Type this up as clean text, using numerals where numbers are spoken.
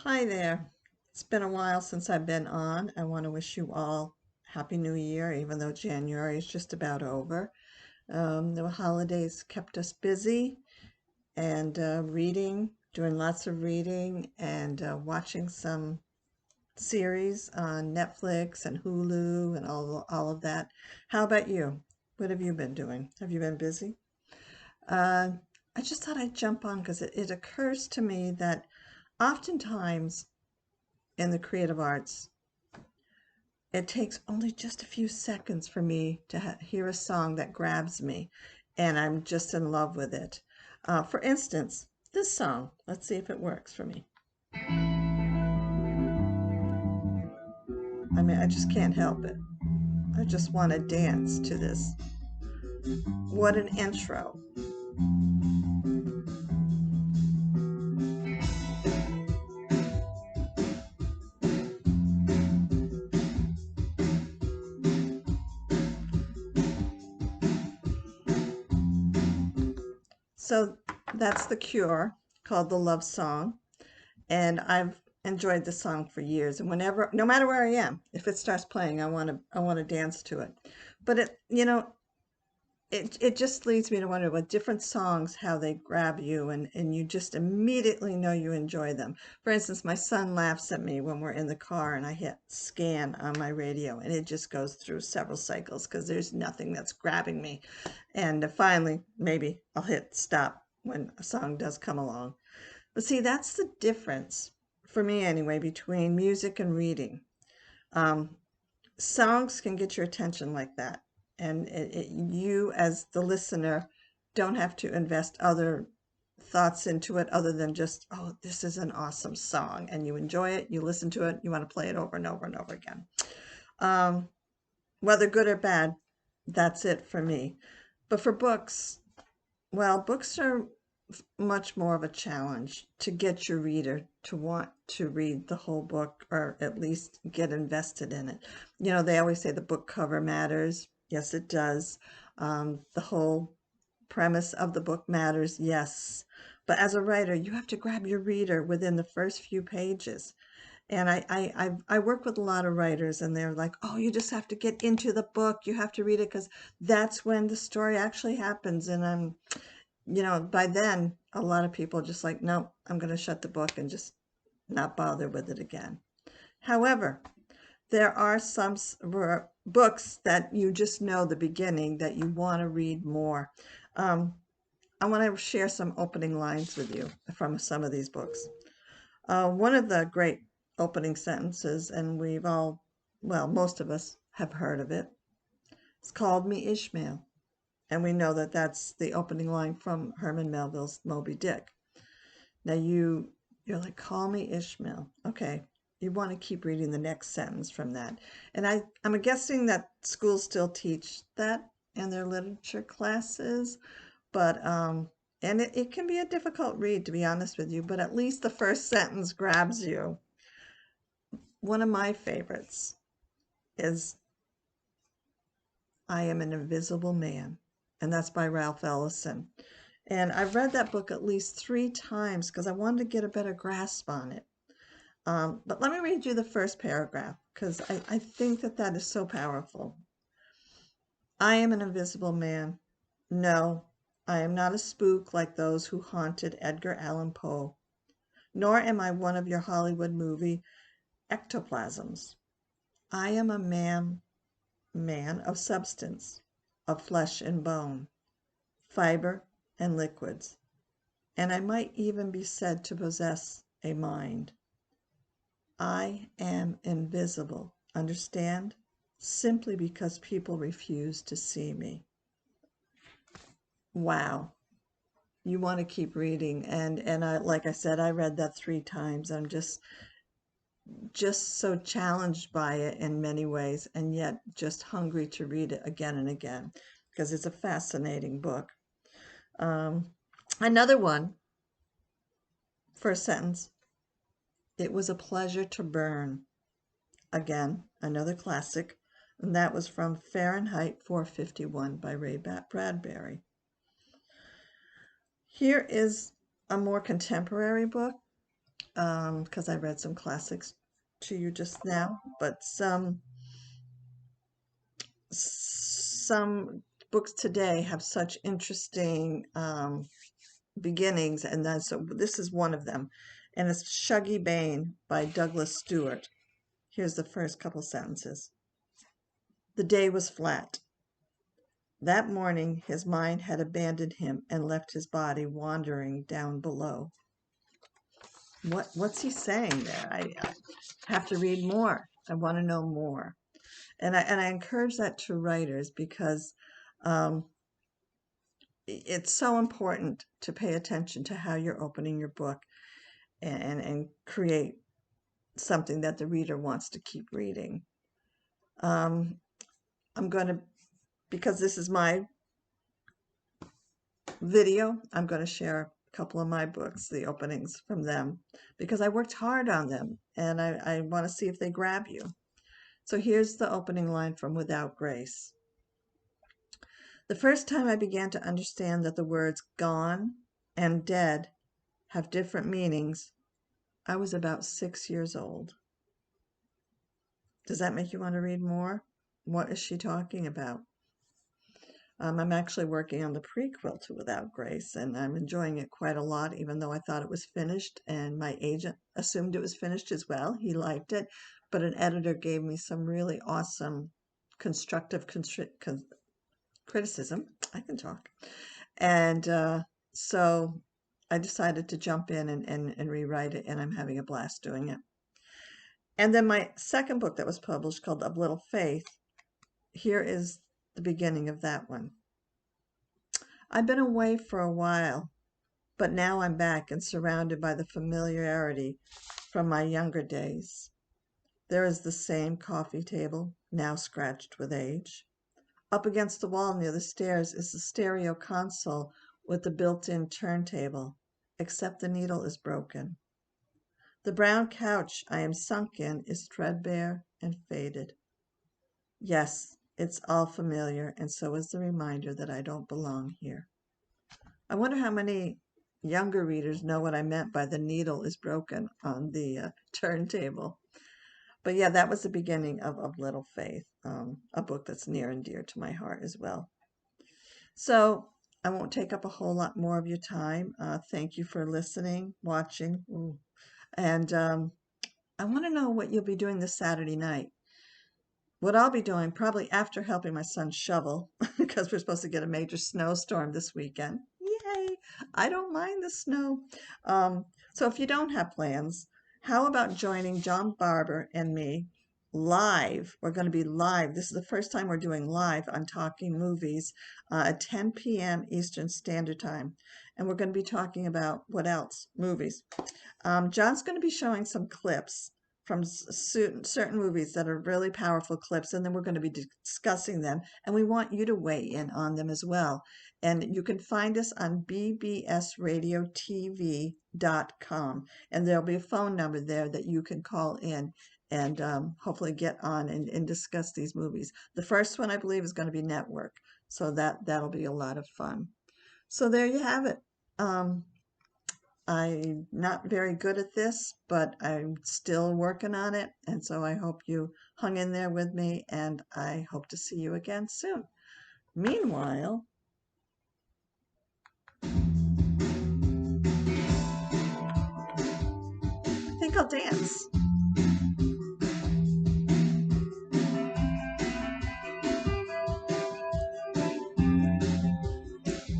Hi there. It's been a while since I've been on. I want to wish you all Happy New Year, even though January is just about over. The holidays kept us busy and reading, doing lots of reading and watching some series on Netflix and Hulu and all of that. How about you? What have you been doing? Have you been busy? Uh, I just thought I'd jump on because it occurs to me that oftentimes in the creative arts, it takes only just a few seconds for me to hear a song that grabs me, and I'm just in love with it. For instance, this song, let's see if it works for me. I mean, I just can't help it. I just want to dance to this. What an intro. So that's The Cure, called The Love Song, and I've enjoyed the song for years. And whenever, no matter where I am, if it starts playing, I want to dance to it. But it just leads me to wonder what different songs, how they grab you, and you just immediately know you enjoy them. For instance, my son laughs at me when we're in the car and I hit scan on my radio, and it just goes through several cycles because there's nothing that's grabbing me. And finally, maybe I'll hit stop when a song does come along. But see, that's the difference, for me anyway, between music and reading. Um, Songs can get your attention like that, and you as the listener don't have to invest other thoughts into it other than just, oh, this is an awesome song, and you enjoy it, you listen to it, you want to play it over and over and over again. um, Whether good or bad, that's it for me. But for books, well, books are much more of a challenge to get your reader to want to read the whole book or at least get invested in it. They always say the book cover matters. Yes, it does. The whole premise of the book matters. Yes. But as a writer, you have to grab your reader within the first few pages. And I work with a lot of writers, and they're like, oh, you just have to get into the book. You have to read it because that's when the story actually happens. And by then, a lot of people are just like, no, I'm going to shut the book and just not bother with it again. However, there are some books that you just know the beginning that you want to read more. Um, I want to share some opening lines with you from some of these books. One of the great opening sentences, and well, most of us have heard of it, it's called Me Ishmael. And we know that that's the opening line from Herman Melville's Moby Dick. Now you're like, call me Ishmael. Okay. You want to keep reading the next sentence from that. And I'm guessing that schools still teach that in their literature classes, but and it can be a difficult read, to be honest with you, but at least the first sentence grabs you. One of my favorites is I Am an Invisible Man, and that's by Ralph Ellison. And I've read that book at least 3 times because I wanted to get a better grasp on it. But let me read you the first paragraph because I think that that is so powerful. I am an invisible man. No, I am not a spook like those who haunted Edgar Allan Poe, nor am I one of your Hollywood movie ectoplasms. I am a man of substance, of flesh and bone, fiber and liquids, and I might even be said to possess a mind. I am invisible, understand? Simply because people refuse to see me. Wow. You want to keep reading, and I, like I said, I read that 3 times. I'm just so challenged by it in many ways, and yet just hungry to read it again and again because it's a fascinating book. Um, Another one, first sentence, it was a pleasure to burn. Again, another classic, and that was from Fahrenheit 451 by Ray Bradbury. Here is a more contemporary book, because I read some classics to you just now, but some books today have such interesting beginnings, and then so this is one of them, and it's Shuggie Bain by Douglas Stewart. Here's the first couple sentences. The day was flat. That morning his mind had abandoned him and left his body wandering down below. What's he saying there? I have to read more. I want to know more. And I encourage that to writers because it's so important to pay attention to how you're opening your book and create something that the reader wants to keep reading. I'm going to, because this is my video, I'm going to share a couple of my books, the openings from them, because I worked hard on them and I want to see if they grab you. So here's the opening line from Without Grace. The first time I began to understand that the words gone and dead have different meanings, I was about 6 years old. Does that make you want to read more? What is she talking about? I'm actually working on the prequel to Without Grace, and I'm enjoying it quite a lot, even though I thought it was finished, and my agent assumed it was finished as well. He liked it, but an editor gave me some really awesome constructive criticism. I can talk. And so I decided to jump in and rewrite it, and I'm having a blast doing it. And then my second book that was published, called Of Little Faith, here is the beginning of that one. I've been away for a while, but now I'm back and surrounded by the familiarity from my younger days. There is the same coffee table, now scratched with age. Up against the wall near the stairs is the stereo console with the built-in turntable, except the needle is broken. The brown couch I am sunk in is threadbare and faded. Yes, it's all familiar, and so is the reminder that I don't belong here. I wonder how many younger readers know what I meant by the needle is broken on the turntable. But yeah, that was the beginning of Little Faith, a book that's near and dear to my heart as well. So I won't take up a whole lot more of your time. Thank you for listening, watching. And I want to know what you'll be doing this Saturday night. What I'll be doing, probably after helping my son shovel, because we're supposed to get a major snowstorm this weekend. Yay! I don't mind the snow. So if you don't have plans, how about joining John Barber and me live? We're going to be live. This is the first time we're doing live on Talking Movies at 10 p.m. Eastern Standard Time. And we're going to be talking about what else? Movies. John's going to be showing some clips from certain movies that are really powerful clips, and then we're going to be discussing them, and we want you to weigh in on them as well. And you can find us on bbsradiotv.com, and there'll be a phone number there that you can call in and hopefully get on and discuss these movies. The first one, I believe, is going to be Network, so that'll be a lot of fun. So there you have it. I'm not very good at this, but I'm still working on it. And so I hope you hung in there with me, and I hope to see you again soon. Meanwhile, I think I'll dance.